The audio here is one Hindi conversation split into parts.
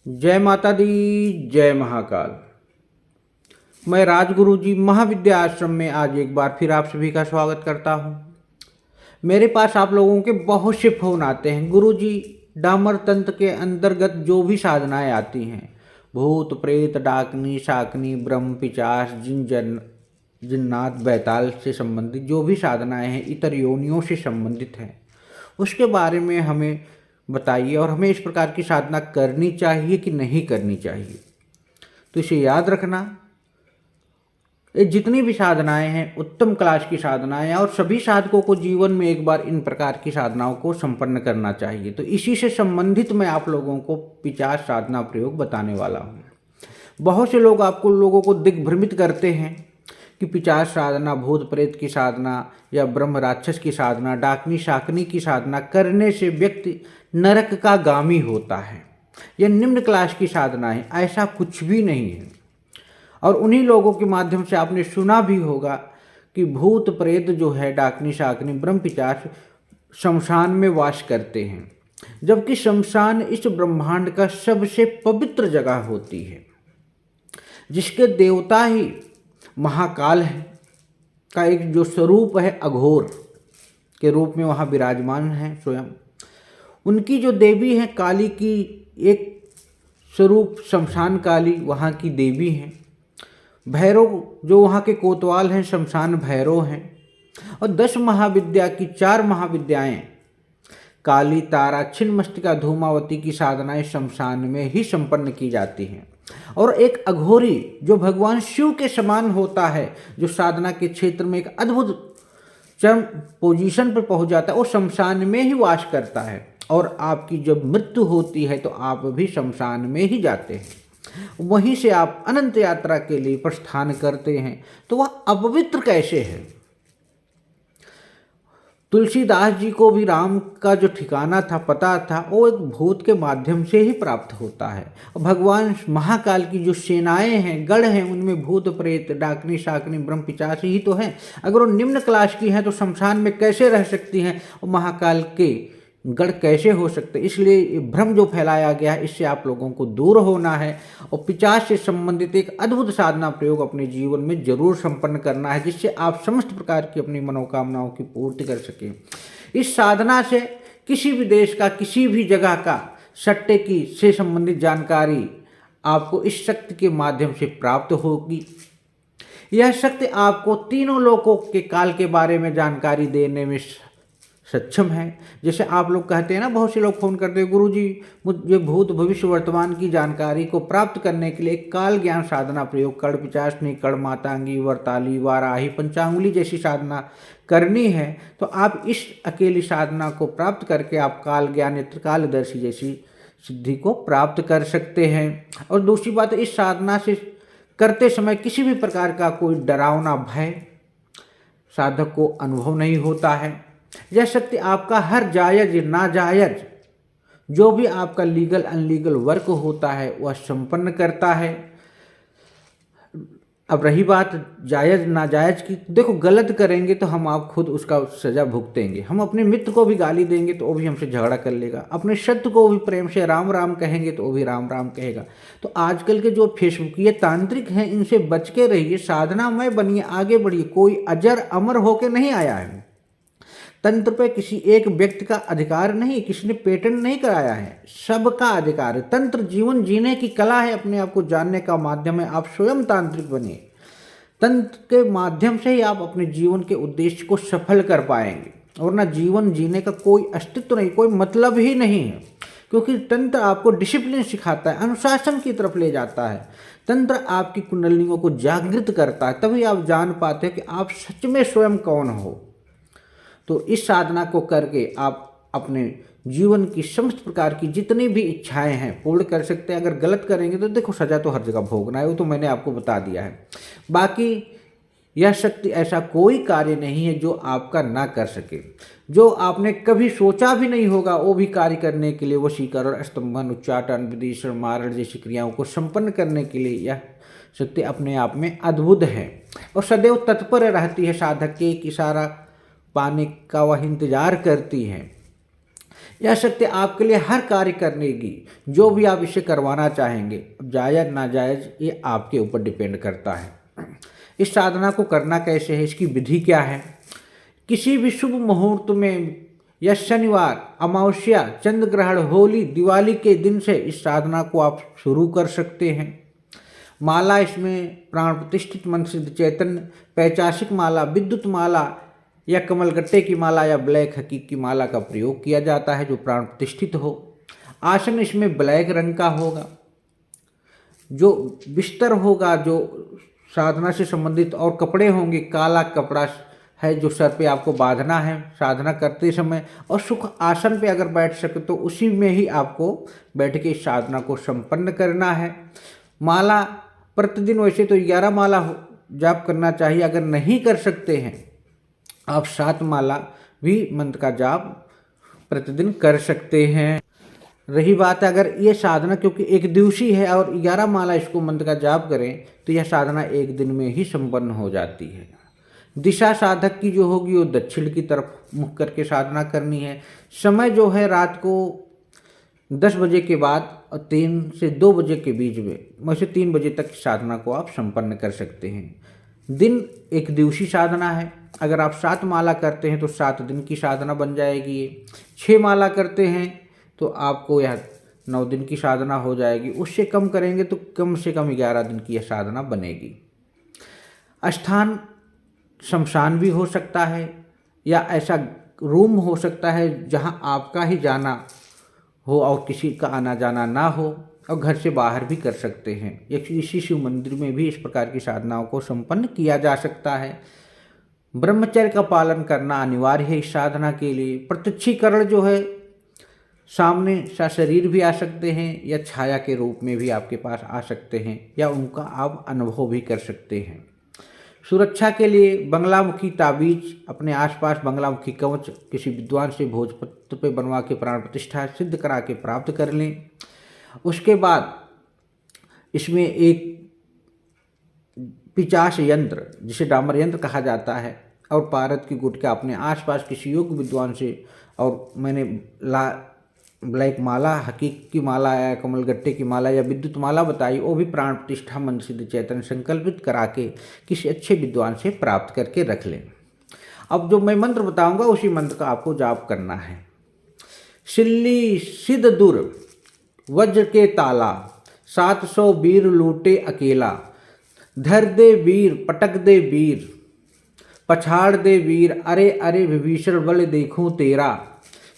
जय माता दी, जय महाकाल। मैं राजगुरु जी महाविद्या आश्रम में आज एक बार फिर आप सभी का स्वागत करता हूँ। मेरे पास आप लोगों के बहुत से फोन आते हैं। गुरु जी, डामर तंत्र के अंतर्गत जो भी साधनाएं आती हैं, भूत प्रेत डाकनी शाकनी ब्रह्म पिचास जिन्नात बैताल से संबंधित जो भी साधनाएं हैं, इतर योनियों से संबंधित हैं, उसके बारे में हमें बताइए और हमें इस प्रकार की साधना करनी चाहिए कि नहीं करनी चाहिए। तो इसे याद रखना, ये जितनी भी साधनाएं हैं उत्तम क्लास की साधनाएं हैं और सभी साधकों को जीवन में एक बार इन प्रकार की साधनाओं को संपन्न करना चाहिए। तो इसी से संबंधित मैं आप लोगों को 50 साधना प्रयोग बताने वाला हूँ। बहुत से लोग लोगों को दिग्भ्रमित करते हैं कि 50 साधना, भूत प्रेत की साधना या ब्रह्म राक्षस की साधना, डाकनी शाकनी की साधना करने से व्यक्ति नरक का गामी होता है, यह निम्न क्लास की साधना है। ऐसा कुछ भी नहीं है। और उन्हीं लोगों के माध्यम से आपने सुना भी होगा कि भूत प्रेत जो है, डाकनी शाकनी ब्रह्म पिशाच शमशान में वास करते हैं, जबकि शमशान इस ब्रह्मांड का सबसे पवित्र जगह होती है, जिसके देवता ही महाकाल है का एक जो स्वरूप है, अघोर के रूप में वहाँ विराजमान है स्वयं। उनकी जो देवी है काली की एक स्वरूप शमशान काली वहाँ की देवी हैं। भैरव जो वहाँ के कोतवाल हैं, शमशान भैरव हैं। और 10 महाविद्या की 4 महाविद्याएं काली, तारा, छिन्नमस्तिका, धूमावती की साधनाएं शमशान में ही संपन्न की जाती हैं। और एक अघोरी जो भगवान शिव के समान होता है, जो साधना के क्षेत्र में एक अद्भुत चरम पोजीशन पर पहुंच जाता है, वो शमशान में ही वास करता है। और आपकी जब मृत्यु होती है तो आप भी शमशान में ही जाते हैं, वहीं से आप अनंत यात्रा के लिए प्रस्थान करते हैं। तो वह अपवित्र कैसे है? तुलसीदास जी को भी राम का जो ठिकाना था, पता था, वो एक भूत के माध्यम से ही प्राप्त होता है। और भगवान महाकाल की जो सेनाएं हैं, गढ़ हैं, उनमें भूत प्रेत डाकनी शाकनी ब्रह्म पिशाच ही तो हैं। अगर वो निम्न क्लास की हैं तो शमशान में कैसे रह सकती हैं और महाकाल के गढ़ कैसे हो सकते? इसलिए भ्रम जो फैलाया गया है, इससे आप लोगों को दूर होना है और पिशाच से संबंधित एक अद्भुत साधना प्रयोग अपने जीवन में जरूर संपन्न करना है, जिससे आप समस्त प्रकार की अपनी मनोकामनाओं की पूर्ति कर सकें। इस साधना से किसी भी देश का, किसी भी जगह का सट्टे की से संबंधित जानकारी आपको इस शक्ति के माध्यम से प्राप्त होगी। यह शक्ति आपको तीनों लोकों के काल के बारे में जानकारी देने में सक्षम है। जैसे आप लोग कहते हैं ना, बहुत से लोग फोन करते हैं, गुरुजी मुझे भूत भविष्य वर्तमान की जानकारी को प्राप्त करने के लिए काल ज्ञान साधना प्रयोग, कड़ पिचासनी, कड़ मातांगी, वर्ताली, वाराही, पंचांगुली जैसी साधना करनी है। तो आप इस अकेली साधना को प्राप्त करके आप काल ज्ञान या त्रिकालदर्शी जैसी सिद्धि को प्राप्त कर सकते हैं। और दूसरी बात, इस साधना से करते समय किसी भी प्रकार का कोई डरावना भय साधक को अनुभव नहीं होता है। यह शक्ति आपका हर जायज नाजायज जो भी आपका लीगल अनलीगल वर्क होता है वह संपन्न करता है। अब रही बात जायज नाजायज की, देखो गलत करेंगे तो हम आप खुद उसका सजा भुगतेंगे। हम अपने मित्र को भी गाली देंगे तो वो भी हमसे झगड़ा कर लेगा, अपने शत्रु को भी प्रेम से राम राम कहेंगे तो वो भी राम राम कहेगा। तो आजकल के जो फेसबुकीय तांत्रिक हैं, इनसे बच के रहिए, साधनामय बनिए, आगे बढ़िए। कोई अजर अमर होके नहीं आया है। तंत्र पे किसी एक व्यक्ति का अधिकार नहीं, किसी ने पेटेंट नहीं कराया है, सबका अधिकार है। तंत्र जीवन जीने की कला है, अपने आप को जानने का माध्यम है। आप स्वयं तांत्रिक बनिए, तंत्र के माध्यम से ही आप अपने जीवन के उद्देश्य को सफल कर पाएंगे। और ना जीवन जीने का कोई अस्तित्व नहीं, कोई मतलब ही नहीं है, क्योंकि तंत्र आपको डिसिप्लिन सिखाता है, अनुशासन की तरफ ले जाता है। तंत्र आपकी कुंडलियों को जागृत करता है, तभी आप जान पाते हैं कि आप सच में स्वयं कौन हो। तो इस साधना को करके आप अपने जीवन की समस्त प्रकार की जितनी भी इच्छाएं हैं पूर्ण कर सकते हैं। अगर गलत करेंगे तो देखो सजा तो हर जगह भोगना है, वो तो मैंने आपको बता दिया है। बाकी यह शक्ति ऐसा कोई कार्य नहीं है जो आपका ना कर सके। जो आपने कभी सोचा भी नहीं होगा वो भी कार्य करने के लिए वशीकरण, स्तंभन, उच्चाटन, विदिशा, मारण जैसी क्रियाओं को संपन्न करने के लिए यह शक्ति अपने आप में अद्भुत है और सदैव तत्पर रहती है। साधक के एक इशारा पाने का वह इंतजार करती है। यह शक्ति आपके लिए हर कार्य करने की, जो भी आप इसे करवाना चाहेंगे। अब जायज़ नाजायज़ ये आपके ऊपर डिपेंड करता है। इस साधना को करना कैसे है, इसकी विधि क्या है। किसी भी शुभ मुहूर्त में या शनिवार, अमावस्या, चंद्र ग्रहण, होली, दिवाली के दिन से इस साधना को आप शुरू कर सकते हैं। माला इसमें प्राण प्रतिष्ठित मंत्र सिद्ध चैतन्य, पैचासिक माला, विद्युत माला या कमलगट्टे की माला या ब्लैक हकीक की माला का प्रयोग किया जाता है जो प्राण प्रतिष्ठित हो। आसन इसमें ब्लैक रंग का होगा। जो बिस्तर होगा, जो साधना से संबंधित और कपड़े होंगे, काला कपड़ा है जो सर पे आपको बांधना है साधना करते समय, और सुख आसन पे अगर बैठ सके तो उसी में ही आपको बैठ के इस साधना को संपन्न करना है। माला प्रतिदिन वैसे तो 11 माला जाप करना चाहिए। अगर नहीं कर सकते हैं आप 7 माला भी मंत्र का जाप प्रतिदिन कर सकते हैं। रही बात है अगर ये साधना क्योंकि एक दिवसीय है और 11 माला इसको मंत्र का जाप करें तो यह साधना एक दिन में ही संपन्न हो जाती है। दिशा साधक की जो होगी वो दक्षिण की तरफ मुख करके साधना करनी है। समय जो है रात को 10 बजे के बाद और 3 से 2 बजे के बीच में, वैसे 3 बजे तक साधना को आप संपन्न कर सकते हैं। दिन एक दिवसीय साधना है। अगर आप 7 माला करते हैं तो 7 दिन की साधना बन जाएगी। ये 6 माला करते हैं तो आपको यह 9 दिन की साधना हो जाएगी। उससे कम करेंगे तो कम से कम 11 दिन की यह साधना बनेगी। स्थान शमशान भी हो सकता है या ऐसा रूम हो सकता है जहां आपका ही जाना हो और किसी का आना जाना ना हो, और घर से बाहर भी कर सकते हैं। या किसी शिव मंदिर में भी इस प्रकार की साधनाओं को संपन्न किया जा सकता है। ब्रह्मचर्य का पालन करना अनिवार्य है इस साधना के लिए। प्रत्यक्षीकरण जो है, सामने शरीर भी आ सकते हैं या छाया के रूप में भी आपके पास आ सकते हैं या उनका आप अनुभव भी कर सकते हैं। सुरक्षा के लिए बंगलामुखी ताबीज, अपने आसपास बंगलामुखी कवच किसी विद्वान से भोजपत्र पे बनवा के प्राण प्रतिष्ठा सिद्ध करा के प्राप्त कर लें। उसके बाद इसमें एक पिचास यंत्र जिसे डामर यंत्र कहा जाता है और पारद की गुटका अपने आसपास किसी योग्य विद्वान से, और मैंने ब्लैक माला, हकीक की माला या कमलगट्टे की माला या विद्युत माला बताई, वो भी प्राण प्रतिष्ठा मंत्र सिद्ध चैतन्य संकल्पित करा के किसी अच्छे विद्वान से प्राप्त करके रख लें। अब जो मैं मंत्र बताऊंगा उसी मंत्र का आपको जाप करना है। सिल्ली सिद्ध दुर वज्र के ताला, 700 वीर लूटे अकेला, धर दे वीर पटक दे वीर, पछाड़ दे वीर, अरे अरे विभीषण बल देखूं तेरा,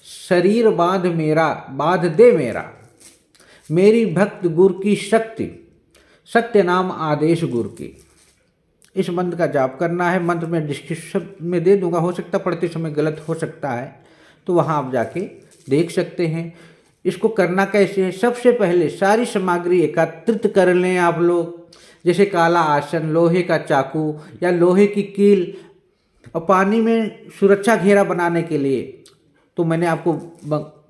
शरीर बांध मेरा बांध दे मेरा, मेरी भक्त गुर की शक्ति, सत्य नाम आदेश गुर की। इस मंत्र का जाप करना है। मंत्र में डिस्क्रिप्शन में दे दूंगा, हो सकता पढ़ते समय गलत हो सकता है तो वहाँ आप जाके देख सकते हैं। इसको करना कैसे है, सबसे पहले सारी सामग्री एकत्रित कर लें आप लोग, जैसे काला आसन, लोहे का चाकू या लोहे की कील, और पानी में सुरक्षा घेरा बनाने के लिए तो मैंने आपको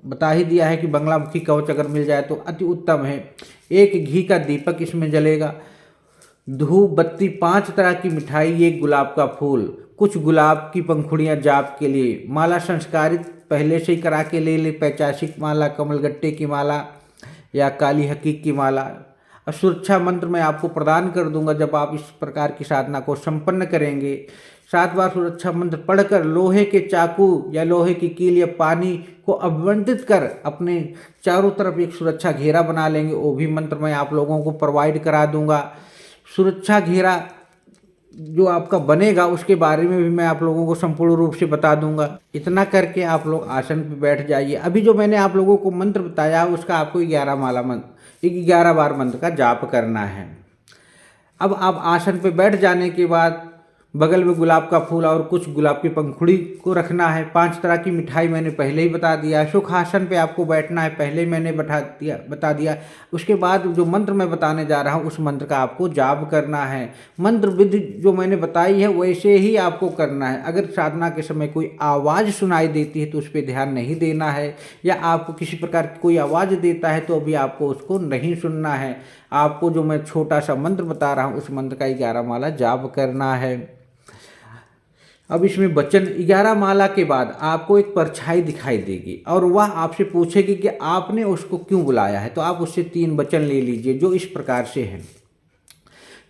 बता ही दिया है कि बंगलामुखी कवच अगर मिल जाए तो अति उत्तम है। एक घी का दीपक इसमें जलेगा, धूप बत्ती, 5 तरह की मिठाई, एक गुलाब का फूल, कुछ गुलाब की पंखुड़ियाँ जाप के लिए, माला संस्कारित पहले से ही करा के ले ले, पैचासिक माला, कमलगट्टे की माला या काली हकीक की माला। और सुरक्षा मंत्र मैं आपको प्रदान कर दूंगा जब आप इस प्रकार की साधना को संपन्न करेंगे। 7 बार सुरक्षा मंत्र पढ़कर लोहे के चाकू या लोहे की कील या पानी को अवमंत्रित कर अपने चारों तरफ एक सुरक्षा घेरा बना लेंगे। वो भी मंत्र मैं आप लोगों को प्रोवाइड करा दूंगा। सुरक्षा घेरा जो आपका बनेगा उसके बारे में भी मैं आप लोगों को संपूर्ण रूप से बता दूंगा। इतना करके आप लोग आसन पर बैठ जाइए। अभी जो मैंने आप लोगों को मंत्र बताया उसका आपको 11 माला मंत्र 11 बार मंत्र का जाप करना है। अब आप आसन पे बैठ जाने के बाद बगल में गुलाब का फूल और कुछ गुलाब की पंखुड़ी को रखना है। 5 तरह की मिठाई मैंने पहले ही बता दिया। सुखासन पे आपको बैठना है, पहले ही मैंने बता दिया। उसके बाद जो मंत्र मैं बताने जा रहा हूँ उस मंत्र का आपको जाप करना है। मंत्र विधि जो मैंने बताई है वैसे ही आपको करना है। अगर साधना के समय कोई आवाज़ सुनाई देती है तो उस पर ध्यान नहीं देना है, या आपको किसी प्रकार की कोई आवाज़ देता है तो अभी आपको उसको नहीं सुनना है। आपको जो मैं छोटा सा मंत्र बता रहा हूँ उस मंत्र का 11 माला जाप करना है। अब इसमें वचन 11 माला के बाद आपको एक परछाई दिखाई देगी और वह आपसे पूछेगी कि आपने उसको क्यों बुलाया है। तो आप उससे 3 वचन ले लीजिए जो इस प्रकार से हैं।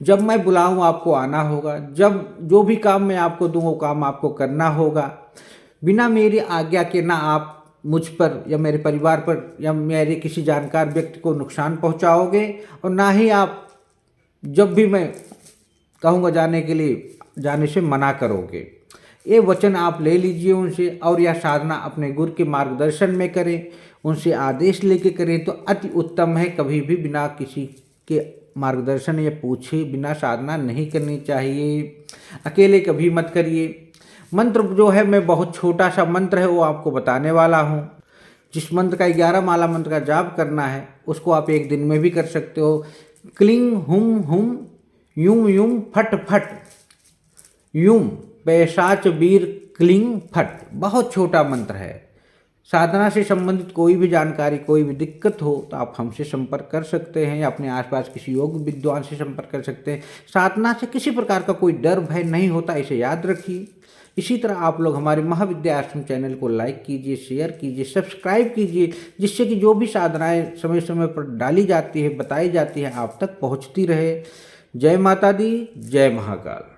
जब मैं बुलाऊं आपको आना होगा, जब जो भी काम मैं आपको दूं वो काम आपको करना होगा, बिना मेरी आज्ञा के ना आप मुझ पर या मेरे परिवार पर या मेरे किसी जानकार व्यक्ति को नुकसान पहुंचाओगे और ना ही आप जब भी मैं कहूँगा जाने के लिए जाने से मना करोगे। ये वचन आप ले लीजिए उनसे और यह साधना अपने गुरु के मार्गदर्शन में करें, उनसे आदेश लेके करें तो अति उत्तम है। कभी भी बिना किसी के मार्गदर्शन या पूछे बिना साधना नहीं करनी चाहिए। अकेले कभी मत करिए। मंत्र जो है मैं बहुत छोटा सा मंत्र है वो आपको बताने वाला हूँ। जिस मंत्र का 11 माला मंत्र का जाप करना है उसको आप एक दिन में भी कर सकते हो। क्लिंग हुम हुम यूं यूं फट फट यूं पैशाच वीर क्लिंग फट। बहुत छोटा मंत्र है। साधना से संबंधित कोई भी जानकारी, कोई भी दिक्कत हो तो आप हमसे संपर्क कर सकते हैं या अपने आसपास किसी योग विद्वान से संपर्क कर सकते हैं। साधना से किसी प्रकार का कोई डर भय नहीं होता, इसे याद रखिए। इसी तरह आप लोग हमारे महाविद्या आश्रम चैनल को लाइक कीजिए, शेयर कीजिए, सब्सक्राइब कीजिए, जिससे कि जो भी साधनाएं समय समय पर डाली जाती है, बताई जाती है, आप तक पहुंचती रहे। जय माता दी, जय महाकाल।